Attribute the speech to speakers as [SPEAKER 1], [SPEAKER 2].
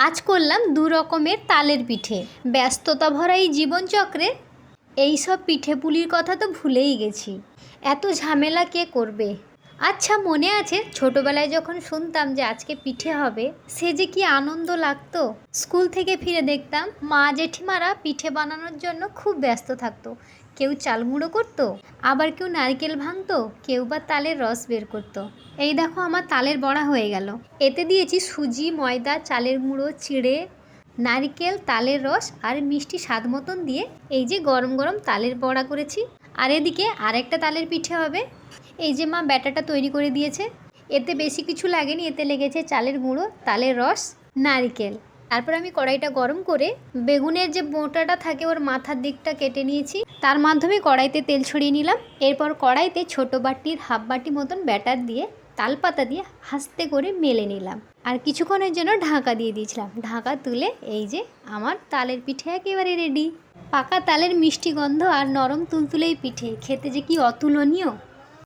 [SPEAKER 1] আজ করলাম দু রকমের তালের পিঠে। ব্যস্ততা ভরা এই জীবনচক্রে এই সব পিঠেপুলির কথা তো ভুলেই গেছি। এত ঝামেলা কে করবে। আচ্ছা, মনে আছে ছোটবেলায় যখন শুনতাম যে আজকে পিঠে হবে, সে যে কি আনন্দ লাগতো। স্কুল থেকে ফিরে দেখতাম মা জেঠিমারা পিঠে বানানোর জন্য খুব ব্যস্ত থাকতো। কেউ চাল গুঁড়ো করতো, আবার কেউ নারকেল ভাঙতো, কেউ বা তালের রস বের করতো। এই দেখো আমার তালের বড়া হয়ে গেল। এতে দিয়েছি সুজি, ময়দা, চালের গুঁড়ো, চিড়ে, নারকেল, তালের রস আর মিষ্টি স্বাদ মতন দিয়ে এই যে গরম গরম তালের বড়া করেছি। আর এদিকে আরেকটা তালের পিঠে হবে। এই যে মা ব্যাটাটা তৈরি করে দিয়েছে। এতে বেশি কিছু লাগেনি, এতে লেগেছে চালের গুঁড়ো, তালের রস, নারকেল। তারপর আমি কড়াইটা গরম করে বেগুনের যে বোঁটাটা থাকে ওর মাথার দিকটা কেটে নিয়েছি। তার মাধ্যমে কড়াইতে তেল ছড়িয়ে নিলাম। এরপর কড়াইতে ছোট বাটির হাফ বাটি মতন ব্যাটার দিয়ে তালপাতা দিয়ে আস্তে করে মেলে নিলাম। আর কিছুক্ষণের জন্য ঢাকা দিয়ে দিয়েছিলাম। ঢাকা তুলে এই যে আমার তালের পিঠে একেবারে রেডি। পাকা তালের মিষ্টি গন্ধ আর নরম তুলতুলে এই পিঠে খেতে যে কি অতুলনীয়।